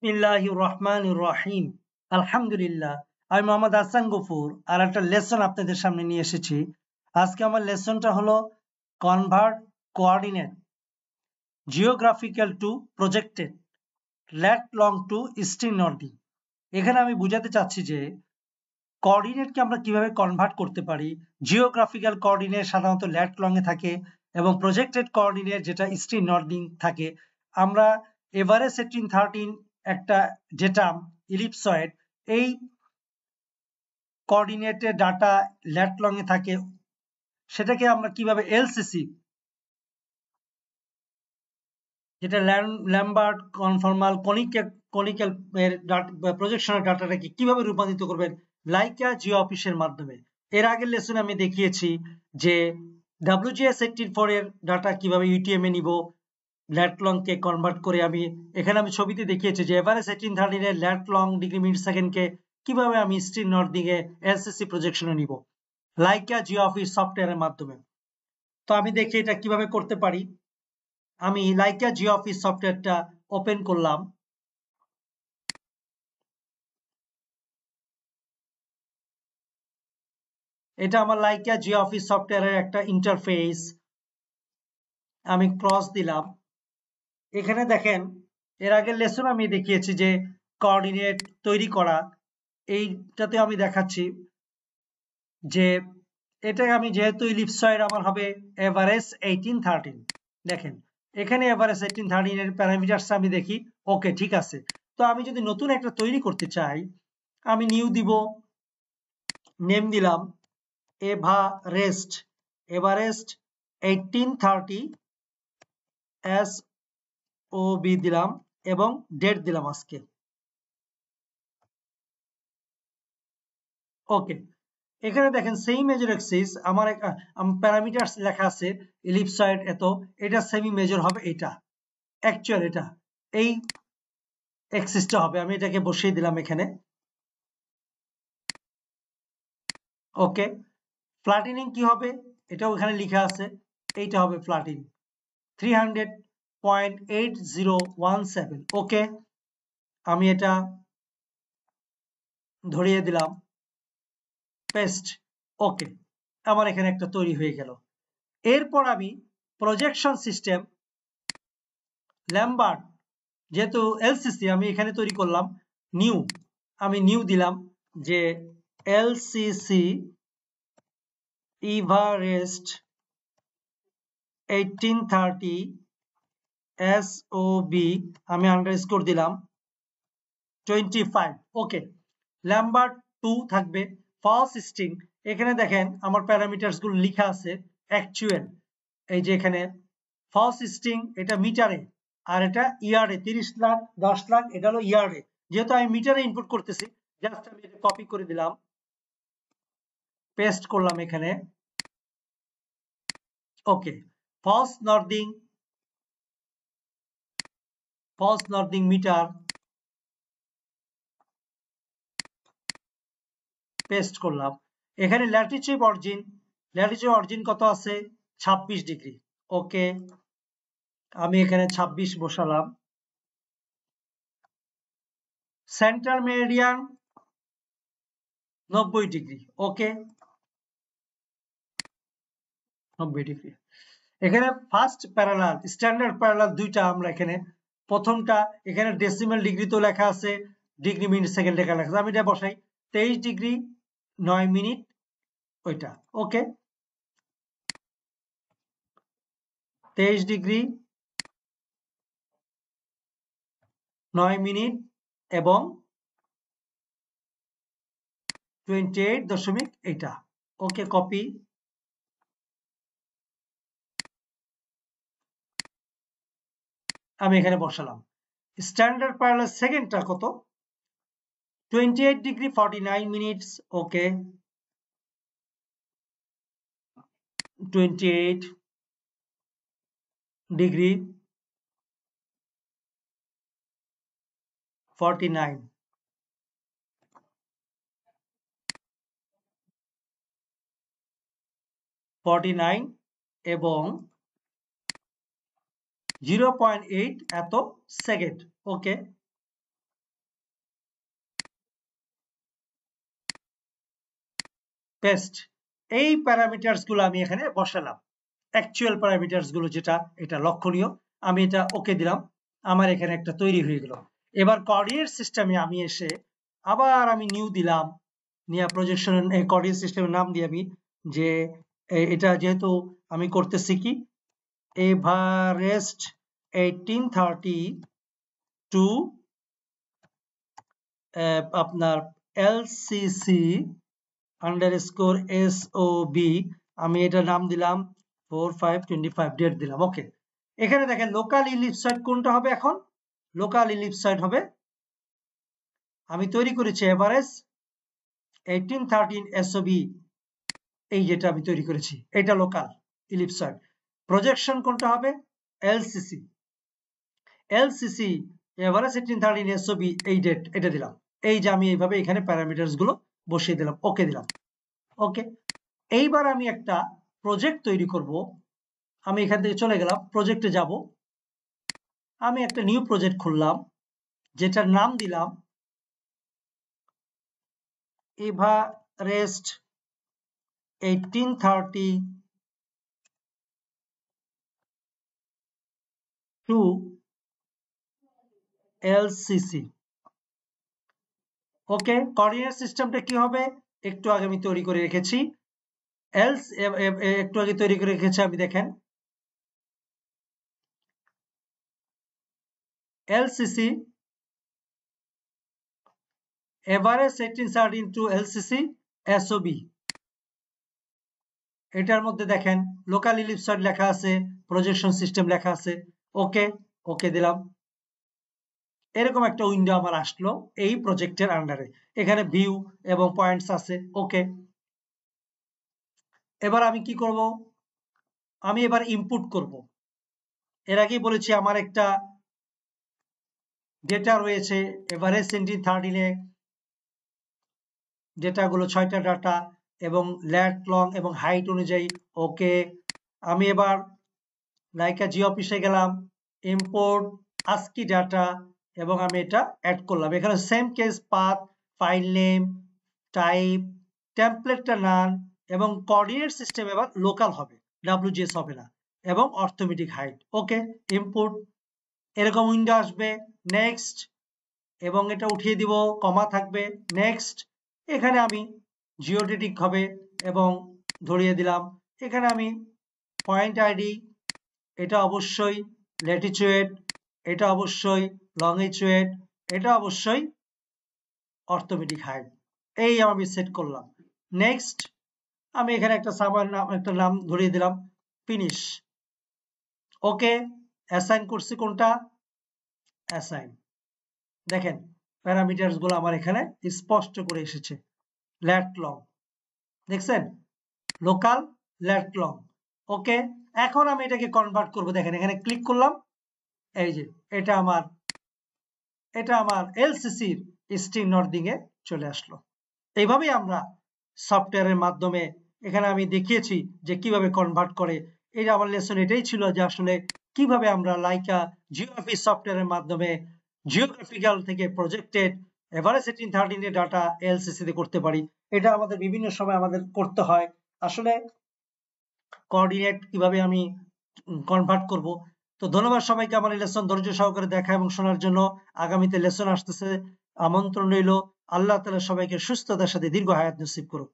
বিসমিল্লাহির রহমানির রহিম। আলহামদুলিল্লাহ। আমি মোহাম্মদ হাসান গফুর আর একটা লেসন আপনাদের সামনে নিয়ে এসেছি। আজকে আমার লেসনটা হলো convert coordinate geographical to projected lat long to string northing. এখানে আমি বুঝাতে চাচ্ছি যে কোঅর্ডিনেটকে আমরা কিভাবে কনভার্ট করতে পারি। জিওগ্রাফিক্যাল কোঅর্ডিনেট সাধারণত ল্যাট লং এ থাকে এবং প্রজেক্টেড কোঅর্ডিনেট যেটা স্ট্রিং নর্ডিং থাকে। আমরা এভারেস্ট 1813 একটা যেটা ইলিপসয়েড, এই কোঅর্ডিনেটের ডাটা ল্যাট লং এ থাকে, সেটাকে আমরা কিভাবে এলসিসি যেটা ল্যাম্বার্ট কনফর্মাল কনিক্যাল এর প্রজেকশনের ডাটাটাকে কিভাবে রূপান্তরিত করবেন লাইকা জিও অফিসের মাধ্যমে। এর আগের লেসনে আমি দেখিয়েছি যে WGS84 এর ডাটা কিভাবে ইউটিএম এ নিব ল্যাট লং কে কনভার্ট করে। এখানে আমি ছবিতে দেখিয়েছি যে এভারেস্ট 1813 এর ল্যাট লং ডিগ্রি মিনিট সেকেন্ডকে কিভাবে আমি স্ট্রিং নর্থ দিকে এলসিসি প্রজেকশনে নিব লাইকা জিও অফিস সফটওয়্যারের মাধ্যমে। তো আমি দেখি এটা কিভাবে করতে পারি। আমি লাইকা জিও অফিস সফটওয়্যারটা ওপেন করলাম। এটা আমার লাইকা জিও অফিস সফটওয়্যারের একটা ইন্টারফেস। আমি ক্রস দিলাম। এখানে দেখেন এর আগের লেসন আমি দেখিয়েছি যে কোঅর্ডিনেট তৈরি করা। এইটাতে আমি দেখাচ্ছি যে এটা আমি যেহেতু ইলিপসয়েড আমার হবে এভারেস্ট 1813। দেখেন এখানে এভারেস্ট 1813 এর প্যারামিটারস আমি দেখি, ওকে ঠিক আছে। তো আমি যদি নতুন একটা তৈরি করতে চাই, আমি নিউ দিব, নেম দিলাম এভারেস্ট 1830 SOB দিলাম এবং ডেট দিলাম আজকে। ওকে, এখানে দেখেন সেম মেজর এক্সিস আমার প্যারামিটারস লেখা আছে ইলিপসয়েড এত, এটা সেমি মেজর হবে, এটা অ্যাকচুয়াল এটা এই এক্সিসটা হবে। আমি এটাকে বসিয়ে দিলাম এখানে। ওকে, ফ্ল্যাটেনিং কি হবে এটাও এখানে লেখা আছে, এইটা হবে ফ্ল্যাটিং 300.8017। ওকে, আমি এটা ধরিয়ে দিলাম, পেস্ট। ওকে, আমার এখানে একটা তৈরি হয়ে গেল। এরপর আমি প্রজেকশন সিস্টেম ল্যাম্বার্ট, যেহেতু এলসিসি আমি এখানে তৈরি করলাম, নিউ, আমি নিউ দিলাম যে এলসিসি এভারেস্ট 1830 SOB, আমি আন্ডারস্কোর দিলাম 25। ওকে, ল্যাম্বার্ট 2 থাকবে ফালস স্ট্রিং। এখানে দেখেন আমার প্যারামিটারস গুলো লেখা আছে অ্যাকচুয়াল, এই যে এখানে ফালস স্ট্রিং এটা মিটারে আর এটা ইয়ার্ডে, 30 লাখ 10 লাখ এটা হলো ইয়ার্ডে। যেহেতু আমি মিটারে ইনপুট করতেছি, জাস্ট আমি এটা কপি করে দিলাম, পেস্ট করলাম এখানে। ওকে, ফলস নর্দিং মিটার পেস্ট করলাম। এখানে ল্যাটিটিউড অরিজিন কত আছে 26 ডিগ্রি। ওকে, আমি এখানে 26 বসালাম। Central meridian 90 degree. Okay, 90 degree. এখানে ফার্স্ট প্যারালাল স্ট্যান্ডার্ড প্যারালাল দুইটা আমরা এখানে, প্রথমটা এখানে ডেসিমাল ডিগ্রি তো লেখা আছে, ডিগ্রি মিনিট সেকেন্ড লেখা আছে, আমি এটা বসাই 23 ডিগ্রি 9 মিনিট ওইটা। ওকে, 23 ডিগ্রি 9 মিনিট এবং 28 দশমিক এটা। ওকে, কপি। আমি এখানে বসালাম। স্ট্যান্ডার্ড প্যারালাল সেকেন্ডটা কত 28 ডিগ্রি 49 মিনিটস। ওকে, 28 ডিগ্রি 49 এবং 0.8 এত সেকেন্ড। ওকে, পেস্ট, এই প্যারামিটারস গুলো আমি এখানে বসালাম, অ্যাকচুয়াল প্যারামিটারস গুলো যেটা এটা লক্ষণীয়, আমি এটা ওকে দিলাম, আমার এখানে একটা তৈরি হয়ে গেল। এবার কোঅর্ডিনেট সিস্টেমে আমি এসে আবার আমি নিউ দিলাম, নিয়া প্রজেকশন কোঅর্ডিনেট সিস্টেমের নাম দিয়ে আমি যে এটা যেহেতু আমি করতেছি কি এভারেস্ট 1830 টু আপনার এলসিসি আন্ডারস্কোর এসওবি, আমি এটা নাম দিলাম 4525 ডেট দিলাম, ওকে। এখানে দেখেন লোকাল ইলিপসয়েড কোনটা হবে, এখন লোকাল ইলিপসয়েড হবে, আমি তৈরি করেছি এভারেজ 1813 এসওবি, এই যেটা আমি তৈরি করেছি এটা লোকাল ইলিপসয়েড। প্রজেকশন কোনটা হবে, এলসিসি, এলসিসি এভারেজ 1813 এসওবি, এই ডেট এটা দিলাম, এই যে আমি এইভাবে এখানে প্যারামিটারস গুলো বসিয়ে দিলাম, ওকে দিলাম, ওকে। এইবার আমি একটা প্রজেক্ট তৈরি করব, আমি এখান থেকে চলে গেলাম প্রজেক্টে যাব, আমি একটা নিউ প্রজেক্ট খুললাম যেটার নাম দিলাম এভারেস্ট 1830 টু এলসিসি, ওকে। কোঅর্ডিনেট সিস্টেমটা কি হবে, একটু আগে আমি তৈরি করে রেখেছি, একটু আগে তৈরি করে রেখেছি আমি, দেখেন এলসিসি এভারেজ 1813 টু এলসিসি এসওবি, এটার মধ্যে দেখেন লোকাল ইলিপসয়েড লেখা আছে, প্রজেকশন সিস্টেম লেখা আছে, ওকে, ওকে দিলাম, এরকম একটা উইন্ডো আমার আসলো এই প্রজেক্টের আন্ডারে, এখানে ভিউ এবং পয়েন্টস আছে, ওকে। এবার আমি কি করব, আমি এবার ইনপুট করব, এর আগেই বলেছি আমার একটা ডেটা রয়েছে এভারেজ 1813 ডেটাগুলো 6টা ডাটা এবং ল্যাট লং এবং হাইট অনুযায়ী, ওকে। আমি এবার লাইকা জি অফিসে গেলাম, ইম্পোর্ট আস্কি ডাটা, এবং আমি এটা অ্যাড করলাম, এখানে same case path, file name, type, টেমপ্লেটটা নান, এবং কোঅর্ডিনেট সিস্টেম এবার লোকাল হবে, ডাব্লিউজিএস হবে না, এবং অর্থোমেটিক হাইট, ওকে। ইনপুট, এরকম উইন্ডো আসবে, নেক্সট, এবং এটা উঠিয়ে দিব, কমা থাকবে, নেক্সট। এখানে আমি জিওডেটিক হবে এবং ধরিয়ে দিলাম, এখানে আমি পয়েন্ট আইডি, এটা অবশ্যই ল্যাটিচুয়েড, এটা অবশ্যই লংজিচুয়েড, এটা অবশ্যই অর্থোমেটিক হাইট, এই আমি সেট করলাম, নেক্সট। আমি এখানে একটা একটা নাম ধরিয়ে দিলাম, ফিনিশ, ওকে। অ্যাসাইন করছি কোনটা, অ্যাসাইন, দেখেন প্যারামিটারস গুলো আমার এখানে স্পষ্ট করে এসেছে, ল্যাট লং, দেখছেন, লোকাল ল্যাট লং, ওকে। এখন আমি এটাকে কনভার্ট করব, দেখেন এখানে ক্লিক করলাম, এই যে এটা আমার এলসিসির স্ট্রিং নর্দিং এ চলে আসলো। এইভাবেই আমরা সফটওয়্যারের মাধ্যমে, এখানে আমি দেখিয়েছি যে কিভাবে কনভার্ট করে, এটা আমার লেসন এটাই ছিল যে আসলে কিভাবে আমরা লাইকা জিওগ্রাফি সফটওয়্যারের মাধ্যমে জিওগ্রাফিক্যাল থেকে প্রজেক্টেড এভারেজ 1813 এর ডাটা এলসিসি তে করতে পারি, এটা আমাদের বিভিন্ন সময় আমাদের করতে হয়। আসলে কোঅর্ডিনেট কিভাবে আমি কনভার্ট করব। তো ধন্যবাদ সবাইকে আমার এই লেসন ধৈর্য সহকারে দেখা এবং শোনার জন্য। আগামীতে লেসন আসতেছে, আমন্ত্রণ রইল। আল্লাহ তাআলা সবাইকে সুস্থতার সাথে দীর্ঘ হায়াত নসিব করুক।